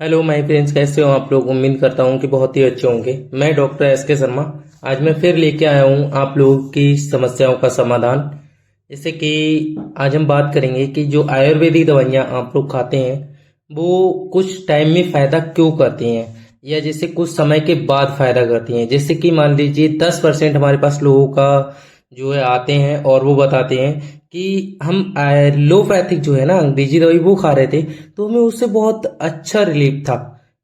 Hello my friends, कैसे हो आप लोग। उम्मीद करता हूँ कि बहुत ही अच्छे होंगे। मैं डॉक्टर एस के शर्मा आज मैं फिर लेके आया हूँ आप लोगों की समस्याओं का समाधान। जैसे कि आज हम बात करेंगे कि जो आयुर्वेदिक दवाइयाँ आप लोग खाते हैं वो कुछ टाइम में फ़ायदा क्यों करती हैं, या जैसे कुछ समय के बाद फ़ायदा करती हैं। जैसे कि मान लीजिए 10% हमारे पास लोगों का जो है आते हैं और वो बताते हैं कि हम एलोपैथिक जो है ना अंग्रेजी दवाई वो खा रहे थे तो हमें उससे बहुत अच्छा रिलीफ था।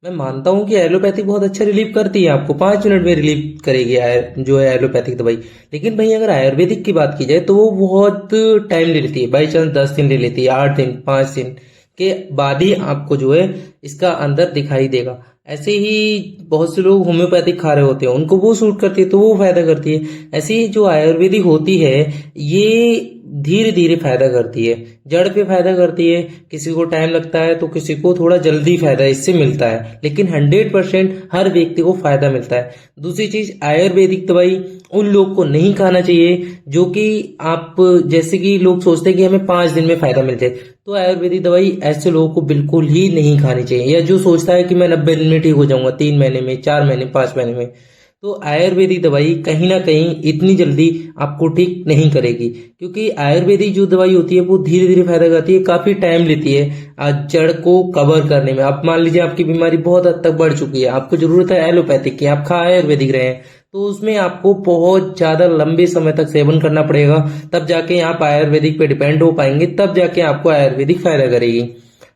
मैं मानता हूँ कि एलोपैथिक बहुत अच्छा रिलीफ करती है, आपको 5 मिनट में रिलीफ करेगी जो है एलोपैथिक दवाई। लेकिन भाई अगर आयुर्वेदिक की बात की जाए तो वो बहुत टाइम ले लेती है। बाई चांस 10 दिन ले लेती है, 8 दिन 5 दिन के बाद ही आपको जो है इसका अंदर दिखाई देगा। ऐसे ही बहुत से लोग होम्योपैथिक खा रहे होते हैं, उनको वो सूट करती है तो वो फायदा करती है। ऐसे ही जो आयुर्वेदिक होती है ये धीरे धीरे फायदा करती है, जड़ पे फायदा करती है। किसी को टाइम लगता है तो किसी को थोड़ा जल्दी फायदा इससे मिलता है, लेकिन 100% हर व्यक्ति को फायदा मिलता है। दूसरी चीज, आयुर्वेदिक दवाई उन लोग को नहीं खाना चाहिए जो कि आप जैसे कि लोग सोचते हैं कि हमें 5 दिन में फायदा मिल जाए, तो आयुर्वेदिक दवाई ऐसे लोगों को बिल्कुल ही नहीं खानी चाहिए। या जो सोचता है कि मैं 90 दिन में ठीक हो जाऊंगा, 3 महीने में, 4 महीने, 5 महीने में, तो आयुर्वेदिक दवाई कहीं ना कहीं इतनी जल्दी आपको ठीक नहीं करेगी। क्योंकि आयुर्वेदिक जो दवाई होती है वो धीरे धीरे फायदा करती है, काफी टाइम लेती है जड़ को कवर करने में। आप मान लीजिए आपकी बीमारी बहुत हद तक बढ़ चुकी है, आपको जरूरत है एलोपैथिक की, आप खा आयुर्वेदिक रहे हैं, तो उसमें आपको बहुत ज्यादा लंबे समय तक सेवन करना पड़ेगा। तब जाके आप आयुर्वेदिक पे डिपेंड हो पाएंगे, तब जाके आपको आयुर्वेदिक फायदा करेगी।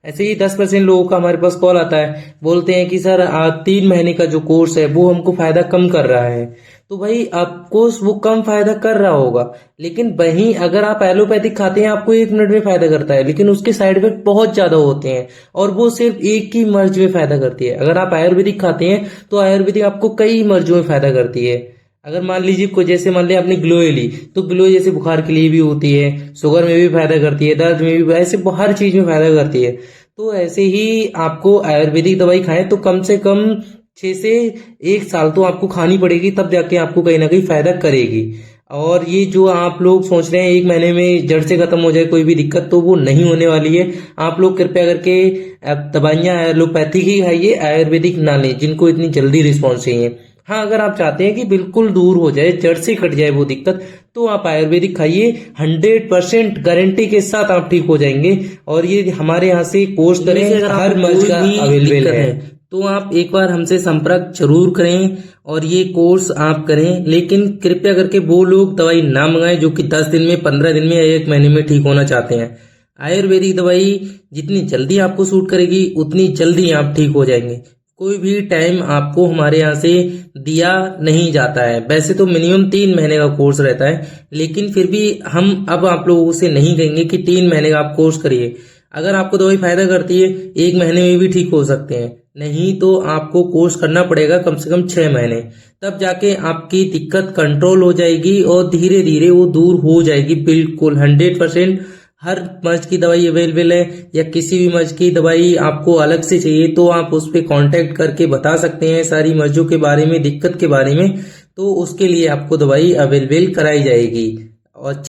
ऐसे ही 10% लोगों का हमारे पास कॉल आता है, बोलते हैं कि सर 3 महीने का जो कोर्स है वो हमको फायदा कम कर रहा है। तो भाई आपको वो कम फायदा कर रहा होगा, लेकिन वहीं अगर आप एलोपैथिक खाते हैं आपको 1 मिनट में फायदा करता है, लेकिन उसके साइड इफेक्ट बहुत ज्यादा होते हैं और वो सिर्फ एक ही मर्ज में फायदा करती है। अगर आप आयुर्वेदिक खाते हैं तो आयुर्वेदिक आपको कई मर्जों में फायदा करती है। अगर मान लीजिए कोई, जैसे मान लिया आपने ग्लोए ली, तो ग्लोए जैसे बुखार के लिए भी होती है, शुगर में भी फायदा करती है, दर्द में भी, ऐसे हर चीज में फायदा करती है। तो ऐसे ही आपको आयुर्वेदिक दवाई खाएं तो कम से कम 6 से 1 साल तो आपको खानी पड़ेगी, तब जाके आपको कहीं ना कहीं फायदा करेगी। और ये जो आप लोग सोच रहे हैं 1 महीने में जड़ से खत्म हो जाए कोई भी दिक्कत, तो वो नहीं होने वाली है। आप लोग कृपया करके दवाइयां एलोपैथिक ही खाइए, आयुर्वेदिक ना लें जिनको इतनी जल्दी रिस्पॉन्स चाहिए। हाँ, अगर आप चाहते हैं कि बिल्कुल दूर हो जाए, जड़ से कट जाए वो दिक्कत, तो आप आयुर्वेदिक खाइए। 100% गारंटी के साथ आप ठीक हो जाएंगे। और ये हमारे यहाँ से कोर्स करें, अगर आपको हर मर्ज कोई का भी अवेलेबल दिक्कत है, तो आप एक बार हमसे संपर्क जरूर करें और ये कोर्स आप करें। लेकिन कृपया करके वो लोग दवाई ना मंगाएं जो कि 10 दिन में, 15 दिन में या 1 महीने में ठीक होना चाहते हैं। आयुर्वेदिक दवाई जितनी जल्दी आपको सूट करेगी उतनी जल्दी आप ठीक हो जाएंगे। कोई भी टाइम आपको हमारे यहाँ से दिया नहीं जाता है। वैसे तो मिनिमम 3 महीने का कोर्स रहता है, लेकिन फिर भी हम अब आप लोगों से नहीं कहेंगे कि 3 महीने का आप कोर्स करिए। अगर आपको दवाई फायदा करती है 1 महीने में भी ठीक हो सकते हैं, नहीं तो आपको कोर्स करना पड़ेगा कम से कम 6 महीने। तब जाके आपकी दिक्कत कंट्रोल हो जाएगी और धीरे धीरे वो दूर हो जाएगी। बिल्कुल 100% हर मर्ज की दवाई अवेलेबल है। या किसी भी मर्ज की दवाई आपको अलग से चाहिए तो आप उस पर कांटेक्ट करके बता सकते हैं सारी मर्जों के बारे में, दिक्कत के बारे में, तो उसके लिए आपको दवाई अवेलेबल कराई जाएगी। और